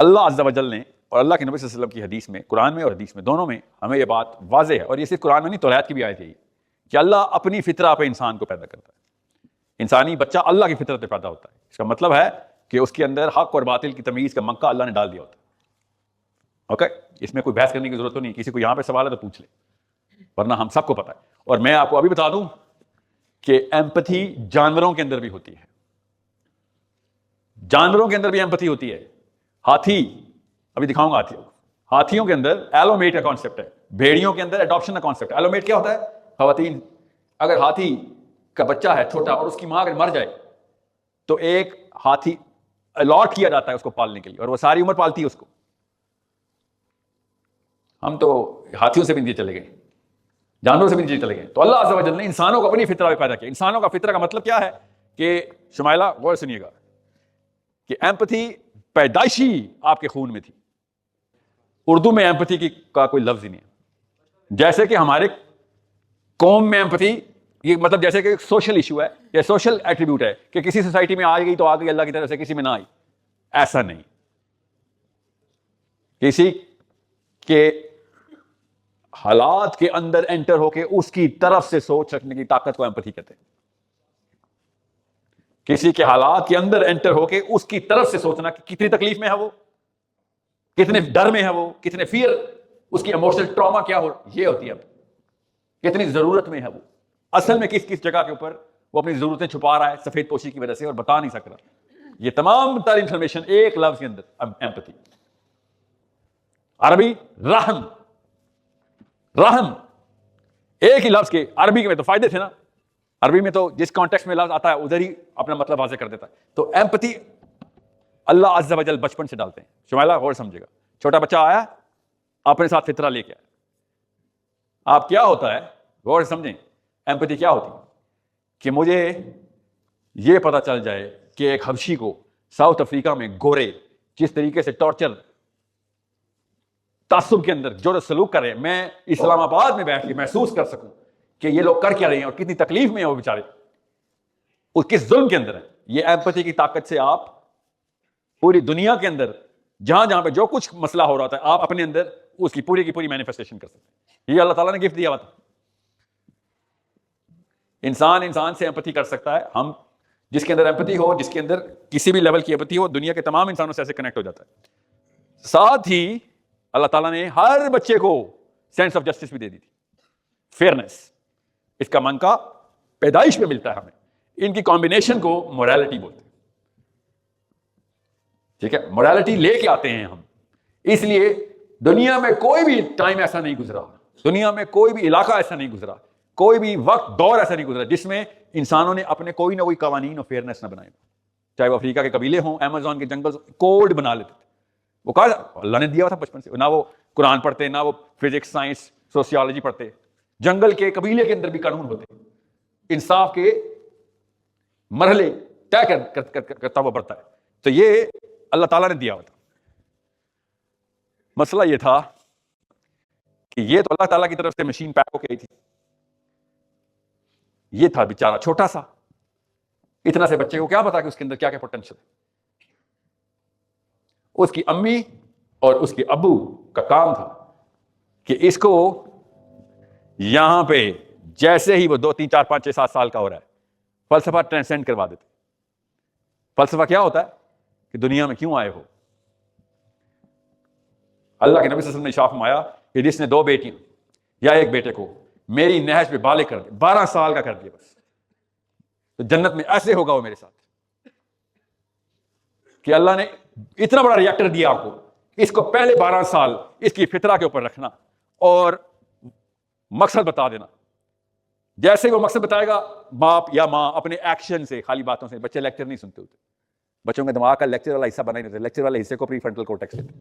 اللہ عز و جل نے اور اللہ کے نبی صلی اللہ علیہ وسلم کی حدیث میں، قرآن میں اور حدیث میں دونوں میں ہمیں یہ بات واضح ہے، اور یہ صرف قرآن میں نہیں، توریت کی بھی آیت ہے کہ اللہ اپنی فطرہ پہ انسان کو پیدا کرتا ہے. انسانی بچہ اللہ کی فطرت پہ پیدا ہوتا ہے. اس کا مطلب ہے کہ اس کے اندر حق اور باطل کی تمیز کا مکہ اللہ نے ڈال دیا ہوتا ہے. اوکے، اس میں کوئی بحث کرنے کی ضرورت تو نہیں. کسی کو یہاں پہ سوال ہے تو پوچھ لے، ورنہ ہم سب کو پتہ ہے. اور میں آپ کو ابھی بتا دوں کہ ایمپتھی جانوروں کے اندر بھی ہوتی ہے. جانوروں کے اندر بھی ایمپتھی ہوتی ہے. ہاتھی، ابھی دکھاؤں گا ہاتھیوں کے اندر ایلومیٹ کا کانسیپٹ ہے، بھیڑیوں کے اندر اڈاپشن کا کانسیپٹ ہے. ایلومیٹ کیا ہوتا ہے؟ خواتین، اگر ہاتھی کا بچہ ہے چھوٹا اور اس کی ماں اگر مر جائے تو ایک ہاتھی الاٹ کیا جاتا ہے اس کو پالنے کے لیے، اور وہ ساری عمر پالتی ہے اس کو. ہم تو ہاتھیوں سے بھی نیچے چلے گئے، جانوروں سے بھی نیچے چلے گئے. تو اللہ عز و جل نے انسانوں کو اپنی فطرہ میں پیدا کیا. انسانوں کا فطرہ کا مطلب کیا ہے کہ شمائلہ غور سنیے گا کہ ایمپتھی پیدائشی آپ کے خون میں تھی. اردو میں ایمپتھی کا کوئی لفظ ہی نہیں ہے. جیسے کہ ہمارے قوم میں ایمپتھی، یہ مطلب جیسے کہ سوشل ایشو ہے یا سوشل ایٹریبیوٹ ہے کہ کسی سوسائٹی میں آ گئی تو آ گئی اللہ کی طرف سے، کسی میں نہ آئی. ایسا نہیں. کسی کے حالات کے اندر انٹر ہو کے اس کی طرف سے سوچ رکھنے کی طاقت کو ایمپتھی کہتے ہیں. کسی کے حالات کے اندر انٹر ہو کے اس کی طرف سے سوچنا کہ کتنی تکلیف میں ہے وہ، کتنے ڈر میں ہے وہ، کتنے فیئر، اس کی ایموشنل ٹراما کیا ہو، یہ ہوتی ہے. کتنی ضرورت میں ہے وہ، اصل میں کس کس جگہ کے اوپر وہ اپنی ضرورتیں چھپا رہا ہے سفید پوشی کی وجہ سے اور بتا نہیں سک رہا. یہ تمام تر انفارمیشن ایک لفظ کے اندر، ایمپتھی. عربی رحم، رحم ایک ہی لفظ کے، عربی میں تو فائدے تھے نا. عربی میں تو جس کانٹیکسٹ میں لفظ آتا ہے ادھر ہی اپنا مطلب واضح کر دیتا ہے. تو ایمپتھی اللہ عز و جل بچپن سے ڈالتے ہیں. شمائلہ غور سمجھے گا، چھوٹا بچہ آیا اپنے ساتھ فطرہ لے کے آیا. آپ کیا ہوتا ہے غور سمجھیں، ایمپتھی کیا ہوتی ہے کہ مجھے یہ پتا چل جائے کہ ایک حبشی کو ساؤتھ افریقہ میں گورے جس طریقے سے ٹارچر، تعصب کے اندر جو سلوک کر رہے ہیں، میں اسلام آباد میں بیٹھ کے محسوس کر سکوں کہ یہ لوگ کر کیا رہے ہیں اور کتنی تکلیف میں ہیں وہ بیچارے، وہ کس ظلم کے اندر ہے. یہ ایمپتھی کی طاقت سے آپ پوری دنیا کے اندر جہاں جہاں پہ جو کچھ مسئلہ ہو رہا تھا آپ اپنے اندر اس کی پوری مینیفیسٹیشن کر سکتے ہیں. یہ اللہ تعالیٰ نے گفٹ دیا ہوا تھا. انسان سے ایمپتھی کر سکتا ہے. ہم جس کے اندر ایمپتھی ہو، جس کے اندر کسی بھی لیول کی ایمپتھی ہو، دنیا کے تمام انسانوں سے ایسے کنیکٹ ہو جاتا ہے. ساتھ ہی اللہ تعالیٰ نے ہر بچے کو سینس آف جسٹس بھی دے دی تھی، فیئرنس. اس کا منکا پیدائش میں ملتا ہے ہمیں. ان کی کمبینیشن کو موریلٹی بولتے ہیں. ٹھیک ہے، موریلٹی لے کے آتے ہیں ہم. اس لیے دنیا میں کوئی بھی ٹائم ایسا نہیں گزرا، دنیا میں کوئی بھی علاقہ ایسا نہیں گزرا، کوئی بھی وقت دور ایسا نہیں گزرا جس میں انسانوں نے اپنے کوئی نہ کوئی قوانین اور فیئرنس نہ بنائے. چاہے وہ افریقہ کے قبیلے ہوں، ایمیزون کے جنگل، کوڈ بنا لیتے تھے. وہ کہا اللہ نے دیا تھا بچپن سے. نہ وہ قرآن پڑھتے، نہ وہ فزکس، سائنس، سوشیالوجی پڑھتے. جنگل کے قبیلے کے اندر بھی قانون ہوتے، انصاف کے مرحلے طے کرتا ہوا بڑھتا ہے. تو یہ اللہ تعالیٰ نے دیا ہوا تھا. مسئلہ یہ تھا کہ یہ تو اللہ تعالیٰ کی طرف سے مشین پیک ہو کے آئی تھی. یہ تھا بیچارہ چھوٹا سا، اتنا سے بچے کو کیا پتا کہ اس کے اندر کیا کیا پوٹینشل ہے. اس کی امی اور اس کے ابو کا کام تھا کہ اس کو یہاں پہ جیسے ہی وہ 2 3 4 5 6 7 سال کا ہو رہا ہے فلسفہ ٹرانسینڈ کروا دیتے. فلسفہ کیا ہوتا ہے کہ دنیا میں کیوں آئے ہو. اللہ کے نبی صلی اللہ علیہ وسلم نے ارشاد فرمایا کہ جس نے 2 بیٹیاں یا ایک بیٹے کو میری نہج پہ بالغ کر دے، 12 سال کا کر دیا بس، تو جنت میں ایسے ہوگا وہ میرے ساتھ. کہ اللہ نے اتنا بڑا ریئیکٹر دیا آپ کو، اس کو پہلے 12 سال اس کی فطرہ کے اوپر رکھنا اور مقصد بتا دینا. جیسے ہی وہ مقصد بتائے گا، باپ یا ماں اپنے ایکشن سے، خالی باتوں سے، بچے لیکچر نہیں سنتے ہوتے، بچوں کے دماغ کا لیکچر والا حصہ بنا ہی نہیں ہوتا. لیکچر والے حصے کو پری فرنٹل کورٹیکس کہتے ہیں.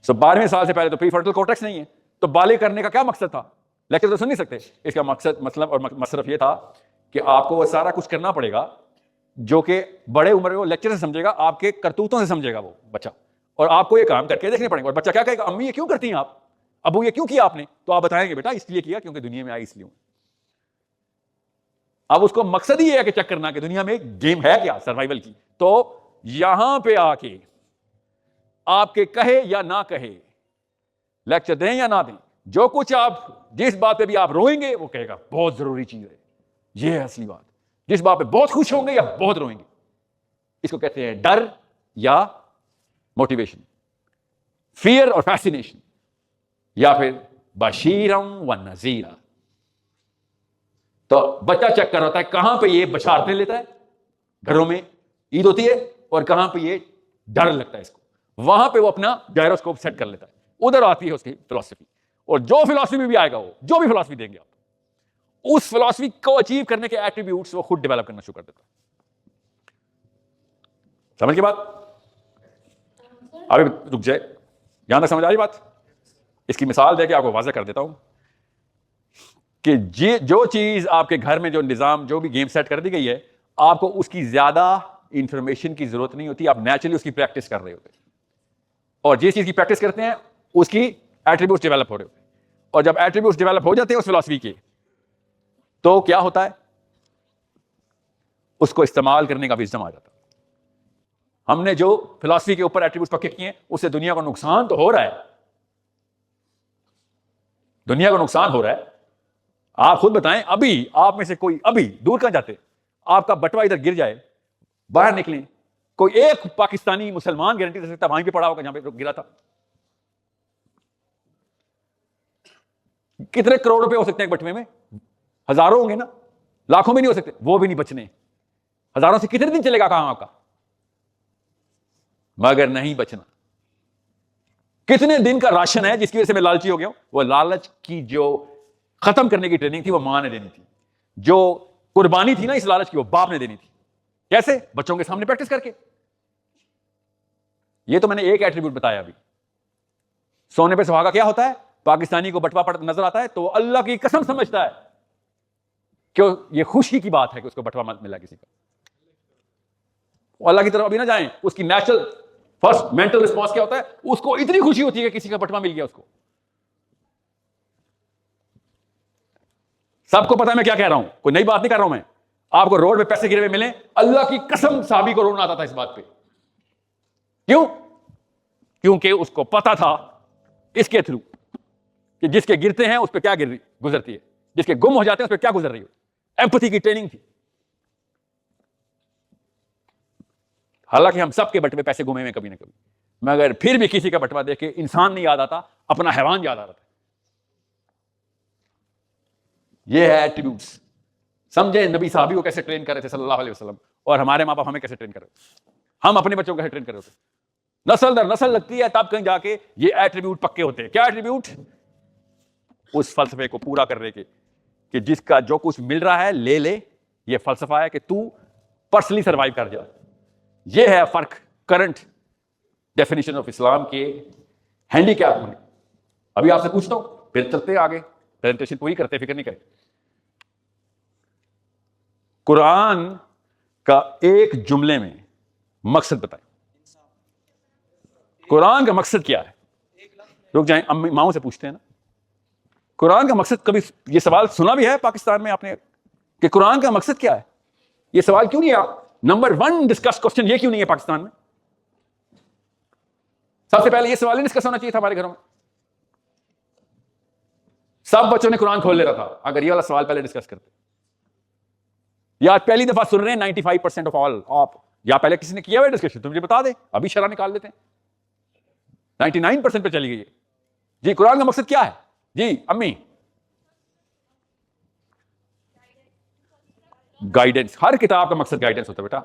12ویں سال سے پہلے تو پری فرنٹل کورٹیکس نہیں ہے، تو بالغ کرنے کا کیا مقصد تھا؟ لیکچر تو سن نہیں سکتے. اس کا مقصد، مطلب اور مصرف یہ تھا کہ آپ کو وہ سارا کچھ کرنا پڑے گا جو کہ بڑے عمر میں وہ لیکچر سے سمجھے گا، آپ کے کرتوتوں سے سمجھے گا وہ بچہ، اور آپ کو یہ کام کر کے دیکھنے پڑیں گے. اور بچہ کیا کہے گا، امی یہ کیوں کرتی ہیں آپ، ابو یہ کیوں کیا آپ نے؟ تو آپ بتائیں گے بیٹا اس لیے کیا کیونکہ دنیا میں آئی اس لیے. اب اس کو مقصد ہی ہے کہ چیک کرنا کہ دنیا میں گیم ہے کیا سروائیول کی. تو یہاں پہ آ کے آپ کے کہے یا نہ کہے، لیکچر دیں یا نہ دیں، جو کچھ آپ جس بات پہ بھی آپ روئیں گے وہ کہے گا بہت ضروری چیز ہے، یہ ہے اصلی بات. جس بات پہ بہت خوش ہوں گے یا بہت روئیں گے، اس کو کہتے ہیں ڈر یا موٹیویشن، فیئر اور فیسینیشن، یا پھر بشیرم و نذیرا. تو بچہ چیک کر رہا ہے کہاں پہ یہ بشارتیں لیتا ہے، گھروں میں عید ہوتی ہے، اور کہاں پہ یہ ڈر لگتا ہے اس کو، وہاں پہ وہ اپنا جائروسکوپ سیٹ کر لیتا ہے، ادھر آتی ہے اس کی فلسفی. اور جو فلسفی میں بھی آئے گا، وہ جو بھی فلسفی دیں گے آپ، اس فلسفی کو اچیو کرنے کے ایٹریبیوٹس وہ خود ڈیولپ کرنا شروع کر دیتا ہے. سمجھ کے بات؟ ابھی رک جائے، یہاں تک سمجھ آئی بات؟ اس کی مثال دے کے آپ کو واضح کر دیتا ہوں کہ جو چیز آپ کے گھر میں جو نظام، جو بھی گیم سیٹ کر دی گئی ہے، آپ کو اس کی زیادہ انفارمیشن کی ضرورت نہیں ہوتی، آپ نیچرلی اس کی پریکٹس کر رہے ہوتے ہیں، اور جس چیز کی پریکٹس کرتے ہیں اس کی ایٹریبیوٹس ڈیولپ ہو رہے ہوتے ہیں. اور جب ایٹریبیوٹس ڈیولپ ہو جاتے ہیں اس فلسفی کے، تو کیا ہوتا ہے؟ اس کو استعمال کرنے کا وژڈم آ جاتا ہے. ہم نے جو فلسفی کے اوپر ایٹریبیوٹس پکے کیے ہیں، اس سے دنیا کو نقصان تو ہو رہا ہے، دنیا کو نقصان ہو رہا ہے. آپ خود بتائیں، ابھی آپ میں سے کوئی، ابھی دور کہاں جاتے، آپ کا بٹوا ادھر گر جائے، باہر نکلیں، کوئی ایک پاکستانی مسلمان گارنٹی دے سکتا وہیں پہ پڑا ہوگا جہاں پہ گرا تھا؟ کتنے کروڑ روپے ہو سکتے ہیں ایک بٹوے میں؟ ہزاروں ہوں گے نا، لاکھوں میں نہیں ہو سکتے، وہ بھی نہیں بچنے. ہزاروں سے کتنے دن چلے گا کام آپ کا؟ مگر نہیں بچنا. کتنے دن کا راشن ہے جس کی وجہ سے میں لالچی ہو گیا ہوں؟ وہ لالچ کی جو ختم کرنے کی ٹریننگ تھی وہ ماں نے دینی تھی، جو قربانی تھی نا اس لالچ کی وہ باپ نے دینی تھی. کیسے؟ بچوں کے سامنے پریکٹس کر کے. یہ تو میں نے ایک ایٹریبیوٹ بتایا. ابھی سونے پہ سہاگا کیا ہوتا ہے؟ پاکستانی کو بٹوا پڑ نظر آتا ہے تو وہ اللہ کی قسم سمجھتا ہے کہ یہ خوشی کی بات ہے کہ اس کو بٹوا ملا کسی کا. وہ اللہ کی طرف ابھی نہ جائیں، اس کی نیچرل فرسٹ مینٹل رسپانس کیا ہوتا ہے؟ اس کو اتنی خوشی ہوتی ہے کہ کسی کا بٹوا مل گیا اس کو. سب کو پتا ہے میں کیا کہہ رہا ہوں، کوئی نئی بات نہیں کر رہا ہوں میں. آپ کو روڈ پہ پیسے گرے ہوئے ملیں، اللہ کی قسم صحابی کو رونا آتا تھا اس بات پہ. کیوں؟ کیونکہ اس کو پتا تھا اس کے تھرو کہ جس کے گرتے ہیں اس پہ کیا گزرتی ہے، جس کے گم ہو جاتے ہیں اس پہ کیا گزر رہی ہے. ایمپتھی کی ٹریننگ تھی. حالانکہ ہم سب کے بٹوے پیسے گھومے ہوئے کبھی نہ کبھی، مگر پھر بھی کسی کا بٹوا دیکھ کے انسان نہیں یاد آتا، اپنا حیوان یاد آ رہا تھا. یہ ہے ایٹریبیوٹس. سمجھے نبی صحابی کو کیسے ٹرین کر رہے تھے صلی اللہ علیہ وسلم، اور ہمارے ماں باپ ہمیں کیسے ٹرین کر رہے تھے، ہم اپنے بچوں کو کیسے ٹرین کر رہے ہوتے. نسل در نسل لگتی ہے تب کہیں جا کے یہ ایٹریبیوٹ پکے ہوتے ہیں. کیا ایٹریبیوٹ؟ اس فلسفے کو پورا کرنے کے کہ جس کا جو کچھ مل رہا ہے لے لے. یہ فلسفہ ہے کہ تو پرسنلی سروائیو کر جا. یہ ہے فرق کرنٹ ڈیفینیشن آف اسلام کے ہینڈی کیپ ہونے. ابھی آپ سے پوچھتا ہوں، پھر چلتے ہیں آگے، پریزنٹیشن پوری کرتے، فکر نہیں کریں. قرآن کا ایک جملے میں مقصد بتائیں. قرآن کا مقصد کیا ہے؟ رک جائیں، امی ماؤں سے پوچھتے ہیں نا. قرآن کا مقصد، کبھی یہ سوال سنا بھی ہے پاکستان میں آپ نے کہ قرآن کا مقصد کیا ہے؟ یہ سوال کیوں نہیں ہے نمبر 1 ڈسکس کوسچن؟ یہ کیوں نہیں ہے پاکستان میں؟ سب سے پہلے یہ سوال ہی ڈسکس ہونا چاہیے تھا ہمارے گھروں میں. سب بچوں نے قرآن کھول لیتا تھا اگر یہ والا سوال پہلے ڈسکس کرتے. یا آج پہلی دفعہ سن رہے ہیں 95% آف آل آپ، یا پہلے کسی نے کیا ہوا ڈسکشن تو مجھے بتا دیں، ابھی شرح نکال لیتے ہیں. 99% پہ چلی گئی ہے. جی قرآن کا مقصد کیا ہے؟ جی امی. گائیڈنس. ہر کتاب کا مقصد گائیڈنس ہوتا ہے بیٹا،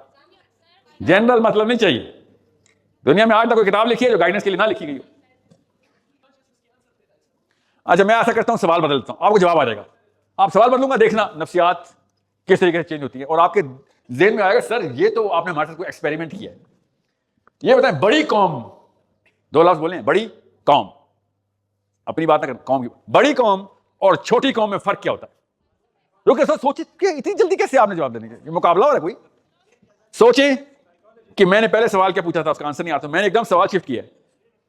جنرل مطلب نہیں چاہیے. دنیا میں آج تک کوئی کتاب لکھی ہے جو گائیڈنس کے لیے نہ لکھی گئی ہو. اچھا میں ایسا کرتا ہوں، سوال بدلتا ہوں، آپ کو جواب آ جائے گا. آپ سوال بدلوں گا، دیکھنا نفسیات کس طریقے سے چینج ہوتی ہے، اور آپ کے ذہن میں آئے گا سر یہ تو آپ نے ہمارے ساتھ کوئی ایکسپیریمنٹ کیا ہے. یہ بتائیں، بڑی قوم، 2 لفظ بولیں، بڑی قوم، اپنی بات نہ کر، قوم کی بڑی قوم اور چھوٹی قوم میں فرق کیا ہوتا ہے؟ رکے سر سوچیں کہ اتنی جلدی کیسے آپ نے جواب دینے کے، مقابلہ ہو رہا ہے کوئی. سوچیں کہ میں نے پہلے سوال کیا پوچھا تھا، اس کا آنسر نہیں آتا، میں نے ایک دم سوال شفٹ کیا ہے.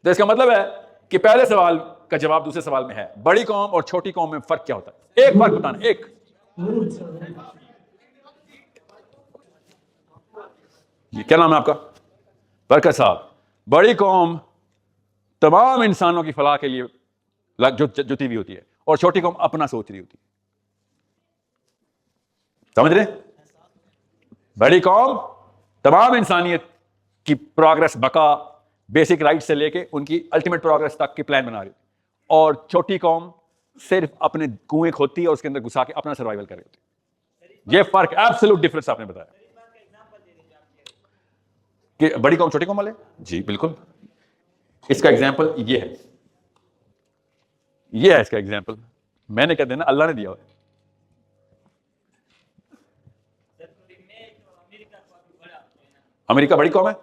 تو اس کا مطلب ہے کہ پہلے سوال کا جواب دوسرے سوال میں ہے. بڑی قوم اور چھوٹی قوم میں فرق کیا ہوتا ہے؟ ایک فرق بتانا، ایک. کیا نام ہے آپ کا؟ برکت صاحب. بڑی قوم تمام انسانوں کی فلاح کے لیے جتی ہوئی ہوتی ہے، اور چھوٹی قوم اپنا سوچ رہی ہوتی ہے. سمجھ رہے؟ بڑی قوم تمام انسانیت کی پروگرس، بقا، بیسک رائٹ سے لے کے ان کی الٹیمیٹ پروگرس تک کی پلان بنا رہی ہوتی ہے، اور چھوٹی قوم صرف اپنے کنویں کھودتی ہے اور اس کے اندر گھسا کے اپنا سروائیول کر رہی ہوتی ہے. یہ فرق، ایبسولوٹ ڈفرنس آپ نے بتایا کہ بڑی قوم چھوٹی قوم والے. جی بالکل، اس کا ایگزامپل یہ ہے، یہ ہے اس کا ایگزامپل. میں نے کہہ دینا اللہ نے دیا ہوا ہے. امریکہ بڑی قوم ہے،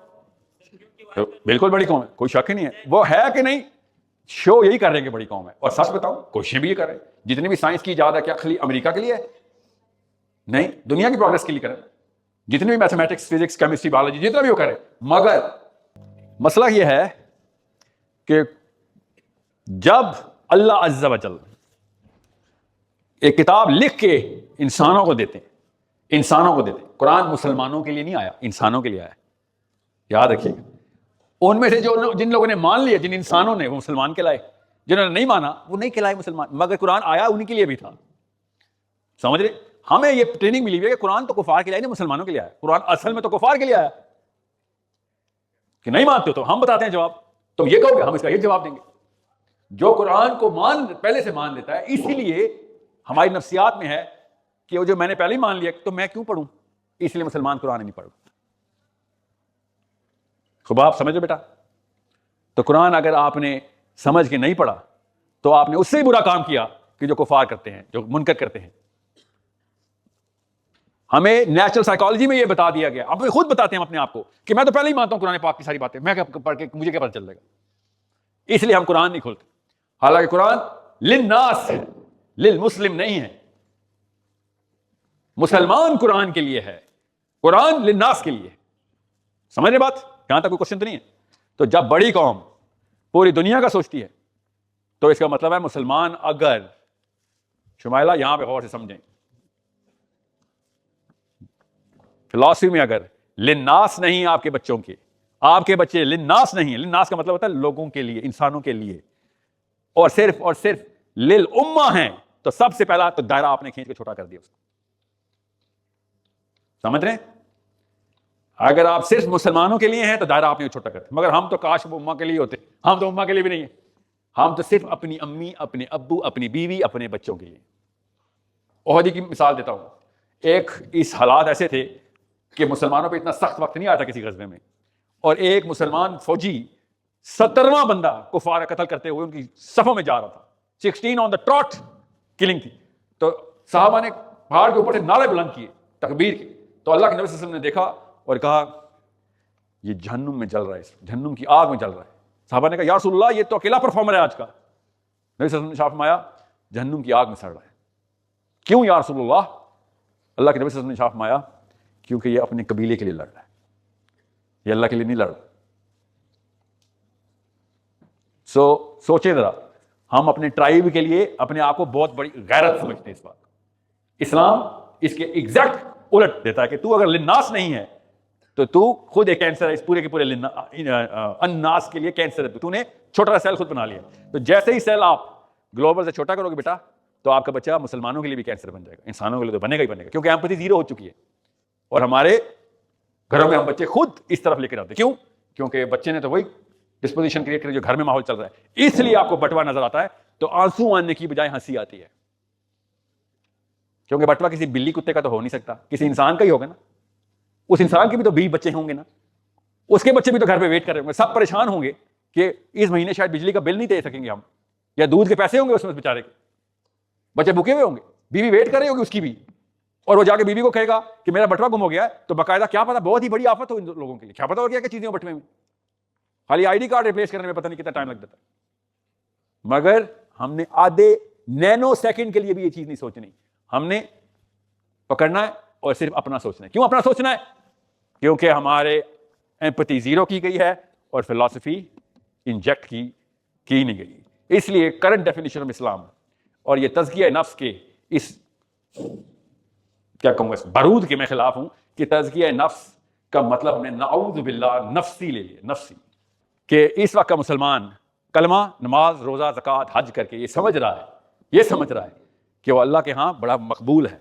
بالکل بڑی قوم ہے، کوئی شک ہی نہیں ہے. وہ ہے کہ نہیں، شو یہی کر رہے ہیں کہ بڑی قوم ہے. اور سچ بتاؤں، کوششیں بھی یہ کر رہے ہیں. جتنی بھی سائنس کی ایجاد ہے کیا خالی امریکہ کے لیے ہے؟ نہیں، دنیا کی پروگرس کے لیے کریں. جتنی بھی میتھمیٹکس، فزکس، کیمسٹری، بایولوجی، جتنا بھی وہ کرے. مگر مسئلہ یہ ہے کہ جب اللہ عز و جل ایک کتاب لکھ کے انسانوں کو دیتے ہیں، قرآن مسلمانوں کے لیے نہیں آیا، انسانوں کے لیے آیا. یاد رکھیے گا. ان میں سے جن لوگوں نے مان لیا، جن انسانوں نے، وہ مسلمان کہلائے. جنہوں نے نہیں مانا وہ نہیں کہلائے مسلمان. مگر قرآن آیا انہی کے لیے بھی تھا. سمجھ رہے؟ ہمیں یہ ٹریننگ ملی ہوئی ہے کہ قرآن تو کفار کے لیے نہیں، مسلمانوں کے لیے آیا. قرآن اصل میں تو کفار کے لیے آیا. کہ نہیں مانتے ہو تو ہم بتاتے ہیں جواب. تم یہ کہو گے، ہم اس کا یہ جواب دیں گے. جو قرآن کو پہلے سے مان لیتا ہے، اسی لیے ہماری نفسیات میں ہے کہ وہ جو میں نے پہلے ہی مان لیا تو میں کیوں پڑھوں، اس لیے مسلمان قرآن نہیں پڑھ. خب آپ سمجھو بیٹا. تو قرآن اگر آپ نے سمجھ کے نہیں پڑھا تو آپ نے اس سے ہی برا کام کیا کہ جو کفار کرتے ہیں، جو منکر کرتے ہیں. ہمیں نیچرل سائیکالوجی میں یہ بتا دیا گیا، آپ خود بتاتے ہیں اپنے آپ کو کہ میں تو پہلے ہی مانتا ہوں قرآن پاک کی ساری باتیں، میں پڑھ کے مجھے کیا پتہ چل جائے گا. اس لیے ہم قرآن نہیں کھولتے. حالانکہ قرآن للناس ہے، للمسلم نہیں ہے. مسلمان قرآن کے لیے ہے، قرآن للناس کے لیے ہے. سمجھ رہے بات؟ یہاں تک کوئی کوشچن تو نہیں ہے. تو جب بڑی قوم پوری دنیا کا سوچتی ہے تو اس کا مطلب ہے مسلمان، اگر شمائلہ یہاں پہ غور سے سمجھیں، فلسفی میں اگر للناس نہیں آپ کے بچوں کے، آپ کے بچے للناس نہیں ہیں. للناس کا مطلب ہوتا ہے لوگوں کے لیے، انسانوں کے لیے، اور صرف للامہ ہیں. تو سب سے پہلا تو دائرہ آپ نے کھینچ کے چھوٹا کر دیا اس کو. سمجھ رہے ہیں؟ اگر آپ صرف مسلمانوں کے لیے ہیں تو دائرہ آپ نے چھوٹا کرتے. مگر ہم تو کاش وہ امہ کے لیے ہوتے. ہم تو امہ کے لیے بھی نہیں ہیں. ہم تو صرف اپنی امی، اپنے ابو، اپنی بیوی، اپنے بچوں کے لیے. احد کی مثال دیتا ہوں. ایک اس حالات ایسے تھے کہ مسلمانوں پہ اتنا سخت وقت نہیں آتا کسی غزوے میں، اور ایک مسلمان فوجی 70واں بندہ کفار قتل کرتے ہوئے ان کی صفوں میں جا رہا تھا. 16 آن دا ٹراٹ کلنگ تھی. تو صحابہ نے پہاڑ کے اوپر سے نعرے بلند کیے تکبیر کے. تو اللہ کے نبی صلی اللہ علیہ وسلم نے دیکھا اور کہا یہ جہنم میں جل رہا ہے، جہنم کی آگ میں جل رہا ہے. صحابہ نے کہا یا رسول اللہ یہ تو اکیلا پرفارمر ہے آج کا. نبی صلی اللہ علیہ وسلم نے شاف فرمایا جہنم کی آگ میں سڑ رہا ہے. کیوں یا رسول اللہ؟ اللہ کے نبی صلی اللہ علیہ وسلم نے شاف فرمایا کیونکہ یہ اپنے قبیلے کے لیے لڑ رہا ہے، یہ اللہ کے لیے نہیں لڑ رہا. سوچیں ذرا، ہم اپنے ٹرائب کے لیے اپنے آپ کو بہت بڑی غیرت سمجھتے ہیں. اس بات اسلام اس کے ایگزیکٹ الٹ دیتا ہے کہ تو اگر للناس نہیں ہے تو خود ایک کینسر ہے. اس پورے کے پورے الناس کے لیے کینسر ہے. تو نے چھوٹا سا سیل خود بنا لیا. تو جیسے ہی سیل آپ گلوبل سے چھوٹا کرو گے بیٹا تو آپ کا بچہ مسلمانوں کے لیے بھی کینسر بن جائے گا، انسانوں کے لیے تو بنے گا ہی بنے گا، کیونکہ ایمپتھی زیرو ہو چکی ہے. اور ہمارے گھروں میں ہم بچے خود اس طرف لے کے جاتے. کیوں؟ کیونکہ بچے نے تو وہی ڈسپوزیشن کریٹ کری جو گھر میں ماحول چل رہا ہے. اس لیے آپ کو بٹوا نظر آتا ہے تو آنسو آنے کی بجائے ہنسی آتی ہے. کیونکہ بٹوا کسی بلی کتے کا تو ہو نہیں سکتا، کسی انسان کا ہی ہوگا نا. اس انسان کے بھی تو 20 بچے ہوں گے نا، اس کے بچے بھی تو گھر پہ ویٹ کر رہے ہوں گے. سب پریشان ہوں گے کہ اس مہینے شاید بجلی کا بل نہیں دے سکیں گے ہم، یا دودھ کے پیسے ہوں گے اس میں بیچارے کے. بچے بھوکے ہوئے ہوں گے، بیوی ویٹ کر رہی ہوگی اس کی بھی، اور وہ جا کے بیوی کو کہے گا کہ میرا بٹوا گم ہو گیا ہے. تو باقاعدہ کیا پتا بہت ہی بڑی آفت ہو ان لوگوں کے لیے. کیا پتا ہو کیا چیزیں ہو بٹوے میں. خالی آئی ڈی کارڈ ریپلیس کرنے میں پتہ نہیں کتنا ٹائم لگ جاتا ہے. مگر ہم نے آدھے نینو سیکنڈ کے لیے بھی یہ چیز نہیں سوچنی. ہم نے پکڑنا ہے اور صرف اپنا سوچنا ہے. کیوں اپنا سوچنا ہے؟ کیونکہ ہمارے ایمپتھی زیرو کی گئی ہے اور فلسفی انجیکٹ کی نہیں گئی. اس لیے کرنٹ ڈیفینیشن آف اسلام اور یہ تزکیہ نفس کے اس کیا کہوں گا اس بارود کے میں خلاف ہوں کہ تزکیہ نفس کا مطلب ہم نے نعوذ باللہ نفسی لے لیا. نفسی کہ اس وقت کا مسلمان کلمہ، نماز، روزہ، زکوٰۃ، حج کر کے یہ سمجھ رہا ہے کہ وہ اللہ کے ہاں بڑا مقبول ہے،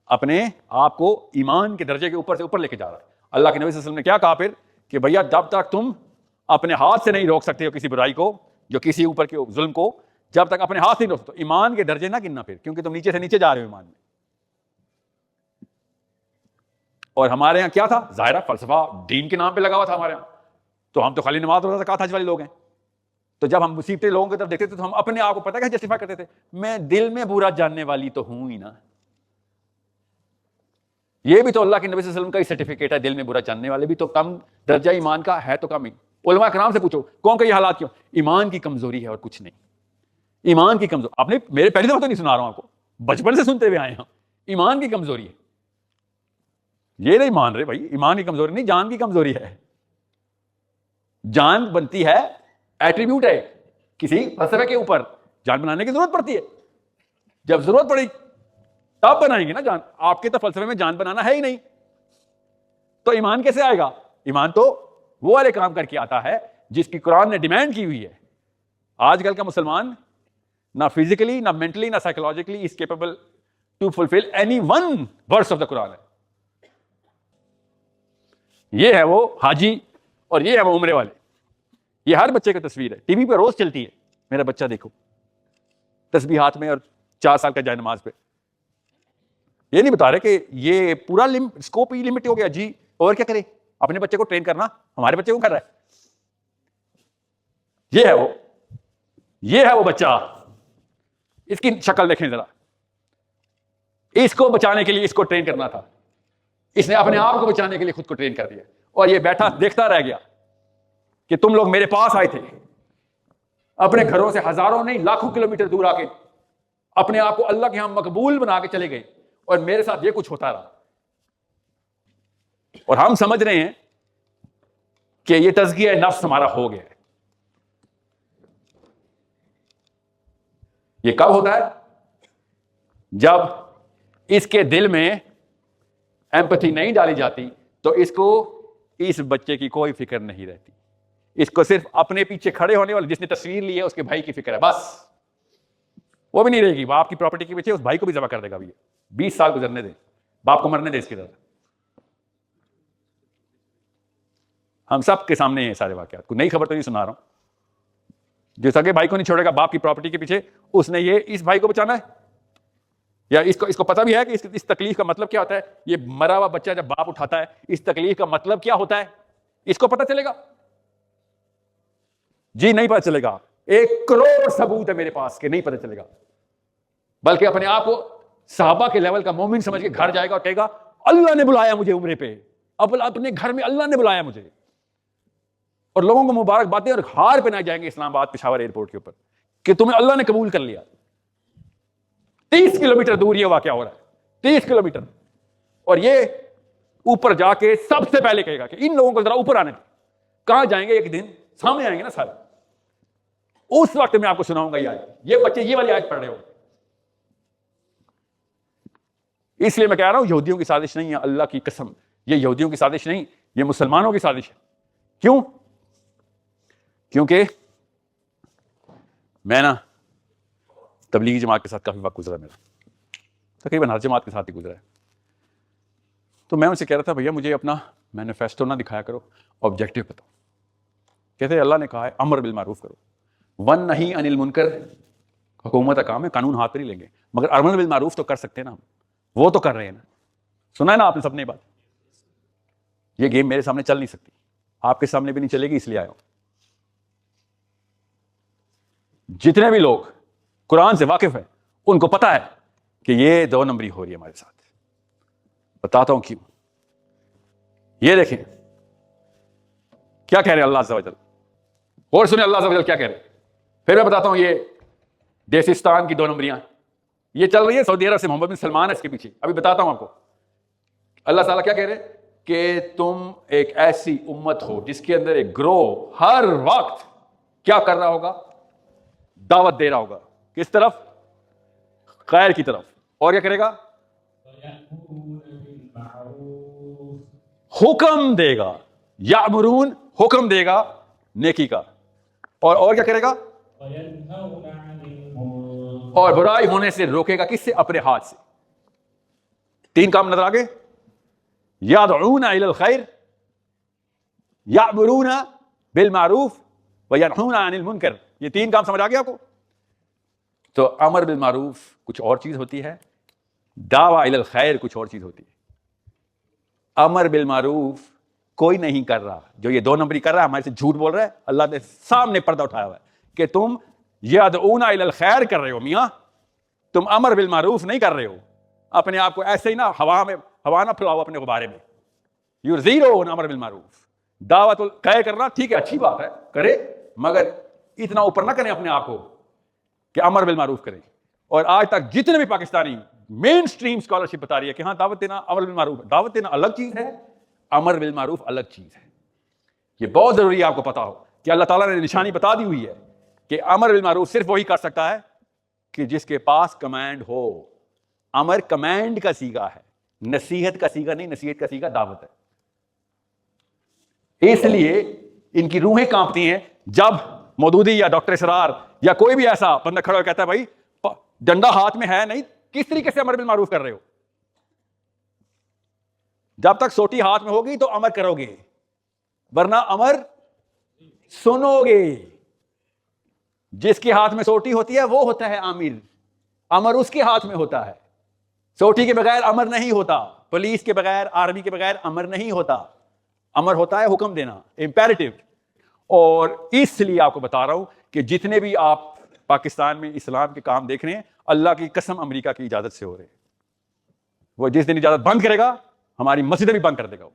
اپنے آپ کو ایمان کے درجے کے اوپر سے اوپر لے کے جا رہا ہے۔ اللہ کے نبی صلی اللہ علیہ وسلم نے کیا کہا پھر کہ بھیا جب تک تم اپنے ہاتھ سے نہیں روک سکتے ہو کسی برائی کو، جو کسی اوپر کے ظلم کو، جب تک اپنے ہاتھ نہیں روک سکتے، ایمان کے درجے نہ گننا پھر، کیونکہ تم نیچے سے نیچے جا رہے ہو ایمان میں۔ اور ہمارے یہاں کیا تھا؟ ظاہرہ فلسفہ دین کے نام پہ لگا ہوا تھا ہمارے یہاں، تو ہم تو خالی نماز روزہ زکوٰۃ حج والے لوگ ہیں۔ تو جب ہم مصیبتیں لوگوں کی طرف دیکھتے تھے تو ہم اپنے آپ کو پتہ کیا جسٹیفائی کرتے تھے؟ میں دل میں برا جاننے والی تو ہوں ہی نا۔ یہ بھی تو اللہ کے نبی صلی اللہ علیہ وسلم کا ہی سرٹیفکیٹ ہے، دل میں برا جاننے والے بھی تو کم درجہ ایمان کا ہے، تو کم ہی۔ علماء کرام سے پوچھو کون کہ یہ حالات کیوں؟ ایمان کی کمزوری ہے اور کچھ نہیں۔ ایمان کی کمزوری، آپ نے میرے پہلی دفعہ تو نہیں سنا رہا ہوں آپ کو، بچپن سے سنتے ہوئے آئے ہیں۔ ایمان کی کمزوری ہے، یہ نہیں مان رہے بھائی، ایمان کی کمزوری نہیں، جان کی کمزوری ہے۔ جان بنتی ہے، ایٹریبیوٹ ہے کسی فلسفے کے اوپر، جان بنانے کی ضرورت پڑتی ہے، جب ضرورت پڑی تب بنائیں گے نا جان۔ آپ کے تو فلسفے میں جان بنانا ہے ہی نہیں، تو ایمان کیسے آئے گا؟ ایمان تو وہ والے کام کر کے آتا ہے جس کی قرآن نے ڈیمانڈ کی ہوئی ہے۔ آج کل کا مسلمان نہ فزیکلی، نہ مینٹلی، نہ psychologically is capable to fulfil any one verse of the Quran ہے۔ یہ ہے وہ حاجی اور یہ ہے وہ عمرے والے۔ یہ ہر بچے کی تصویر ہے، ٹی وی پہ روز چلتی ہے، میرا بچہ دیکھو تسبیح ہاتھ میں اور 4 سال کا جائے نماز پہ۔ یہ نہیں بتا رہے کہ یہ پورا اسکوپ ہی لمٹ ہو گیا جی، اور کیا کرے؟ اپنے بچے کو ٹرین کرنا ہمارے بچے کو کر رہا ہے۔ یہ ہے وہ بچہ، اس کی شکل دیکھیں ذرا، اس کو بچانے کے لیے اس کو ٹرین کرنا تھا، اس نے اپنے آپ کو بچانے کے لیے خود کو ٹرین کر دیا، اور یہ بیٹھا دیکھتا رہ گیا کہ تم لوگ میرے پاس آئے تھے، اپنے گھروں سے ہزاروں نہیں لاکھوں کلومیٹر دور آ کے اپنے آپ کو اللہ کے ہاں مقبول بنا کے چلے گئے، اور میرے ساتھ یہ کچھ ہوتا رہا۔ اور ہم سمجھ رہے ہیں کہ یہ تزکیہ نفس ہمارا ہو گیا ہے۔ یہ کب ہوتا ہے؟ جب اس کے دل میں ایمپتھی نہیں ڈالی جاتی تو اس کو اس بچے کی کوئی فکر نہیں رہتی، اس کو صرف اپنے پیچھے کھڑے ہونے والے جس نے تصویر لی ہے اس کے بھائی کی فکر ہے، بس وہ بھی نہیں رہے گی۔ باپ کی پراپرٹی کے پیچھے اس بھائی کو بھی ذبح کر دے گا۔ 20 سال گزرنے دیں، باپ کو مرنے دے اس کی طرح۔ ہم سب کے سامنے ہیں سارے واقعات، کوئی نئی خبر تو نہیں سنا رہا ہوں۔ جو سگے بھائی کو نہیں چھوڑے گا باپ کی پراپرٹی کے پیچھے، اس نے یہ اس بھائی کو بچانا ہے، یا اس کو پتہ بھی ہے کہ اس تکلیف کا مطلب کیا ہوتا ہے۔ یہ مرا ہوا بچہ جب باپ اٹھاتا ہے، اس تکلیف کا مطلب کیا ہوتا ہے اس کو پتہ چلے گا؟ جی نہیں پتہ چلے گا۔ 1 کروڑ ثبوت ہے میرے پاس کہ نہیں پتہ چلے گا، بلکہ اپنے آپ کو صحابہ کے لیول کا مومن سمجھ کے گھر جائے گا اور کہے گا اللہ نے بلایا مجھے عمرے پہ، اب اپنے گھر میں اللہ نے بلایا مجھے، اور لوگوں کو مبارک باتیں اور ہار پہنائے جائیں گے اسلام آباد پشاور ایئرپورٹ کے اوپر کہ تمہیں اللہ نے قبول کر لیا۔ 30 کلومیٹر دور یہ واقعہ ہو رہا ہے، 30 کلومیٹر، اور یہ اوپر جا کے سب سے پہلے کہے گا کہ ان لوگوں کو ذرا اوپر آنے دیں۔ کہاں جائیں گے؟ ایک دن سامنے آئیں گے نا سارے، اس وقت میں آپ کو سناؤں گا یہ آیت۔ یہ بچے یہ والی آیت پڑھ رہے ہو، اس لیے میں کہہ رہا ہوں یہودیوں کی سازش نہیں ہے، اللہ کی قسم یہ یہودیوں کی سازش نہیں، یہ مسلمانوں کی سازش ہے۔ کیوں؟ کیونکہ میں نا تبلیغی جماعت کے ساتھ کافی وقت گزرا، میرا تقریباً ہر جماعت کے ساتھ ہی گزرا ہے، تو میں ان سے کہہ رہا تھا بھیا مجھے اپنا مینیفیسٹو نہ دکھایا کرو، آبجیکٹو بتاؤ۔ کہتے اللہ نے کہا ہے امر بالمعروف کرو، ون نہیں انل منکر، حکومت کا کام ہے، قانون ہاتھ نہیں لیں گے، مگر امر بالمعروف تو کر سکتے ہیں نا ہم، وہ تو کر رہے ہیں نا۔ سنا ہے نا آپ نے سب نے بات؟ یہ گیم میرے سامنے چل نہیں سکتی، آپ کے سامنے بھی نہیں چلے گی، اس لیے آیا ہوں۔ جتنے بھی لوگ قرآن سے واقف ہیں ان کو پتا ہے کہ یہ 2 نمبری ہو رہی ہے ہمارے ساتھ۔ بتاتا ہوں کیوں۔ یہ دیکھیں کیا کہہ رہے ہیں اللہ عز و جل، اور سنیں اللہ عز و جل کیا کہہ رہے ہیں، پھر میں بتاتا ہوں۔ یہ دیسستان کی 2 نمبریاں یہ چل رہی ہے، سعودی عرب سے محمد بن سلمان ہے اس کے پیچھے، ابھی بتاتا ہوں آپ کو۔ اللہ تعالیٰ کیا کہہ رہے ہیں کہ تم ایک ایسی امت ہو جس کے اندر ایک گروہ ہر وقت کیا کر رہا ہوگا؟ دعوت دے رہا ہوگا، کس طرف؟ خیر کی طرف۔ اور کیا کرے گا؟ حکم دے گا، یامرون حکم دے گا نیکی کا، اور کیا کرے گا؟ اور برائی ہونے سے روکے گا. کس سے؟ اپنے ہاتھ سے. 3 کام نظر آگے. یدعون الی الخیر، یأمرون بالمعروف وینہون عن المنکر. یہ 3 کام سمجھ آ گیا آپ کو؟ تو امر بالمعروف کچھ اور چیز ہوتی ہے، دعویٰ الی الخیر کچھ اور چیز ہوتی ہے. امر بالمعروف کوئی نہیں کر رہا، جو یہ 2 نمبری کر رہا ہے ہمارے سے جھوٹ بول رہا ہے. اللہ نے سامنے پردہ اٹھایا ہوا ہے کہ تم یدعون الی الخیر کر رہے ہو. میاں تم امر بالمعروف نہیں کر رہے ہو. اپنے آپ کو ایسے ہی نہ ہوا نہ پھیلاؤ اپنے بارے میں. یو زیرو امر بالمعروف. دعوت الخیر کرنا ٹھیک ہے، اچھی بات ہے، کرے، مگر اتنا اوپر نہ کریں اپنے آپ کو کہ امر بالمعروف کریں. اور آج تک جتنے بھی پاکستانی مین سٹریم اسکالرشپ بتا رہی ہے کہ ہاں دعوت دینا امر بالمعروف، دعوت دینا الگ چیز ہے، امر بالمعروف الگ چیز ہے. یہ بہت ضروری ہے آپ کو پتا ہو کہ اللہ تعالیٰ نے نشانی بتا دی ہوئی ہے کہ امر بالمعروف صرف وہی کر سکتا ہے کہ جس کے پاس کمانڈ ہو. امر کمانڈ کا سیگا ہے، نصیحت کا سیگا نہیں. نصیحت کا سیگا دعوت ہے. اس لیے ان کی روحیں کانپتی ہیں جب مودودی یا ڈاکٹر اسرار یا کوئی بھی ایسا بندہ کھڑا ہو کہتا ہے بھائی ڈنڈا ہاتھ میں ہے نہیں، کس طریقے سے امر بالمعروف کر رہے ہو؟ جب تک سوٹی ہاتھ میں ہوگی تو امر کرو گے، ورنہ امر سنو گے. جس کے ہاتھ میں سوٹی ہوتی ہے وہ ہوتا ہے آمر. امر اس کے ہاتھ میں ہوتا ہے. سوٹی کے بغیر امر نہیں ہوتا. پولیس کے بغیر، آرمی کے بغیر امر نہیں ہوتا. امر ہوتا ہے حکم دینا، امپیریٹو. اور اس لیے آپ کو بتا رہا ہوں کہ جتنے بھی آپ پاکستان میں اسلام کے کام دیکھ رہے ہیں، اللہ کی قسم امریکہ کی اجازت سے ہو رہے ہیں. وہ جس دن اجازت بند کرے گا ہماری مسجدیں بھی بند کر دے گا.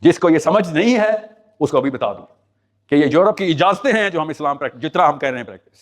جس کو یہ سمجھ نہیں ہے اس کو ابھی بتا دوں کہ یہ یورپ کی اجازتیں ہیں جو ہم اسلام جتنا ہم کہہ رہے ہیں پریکٹس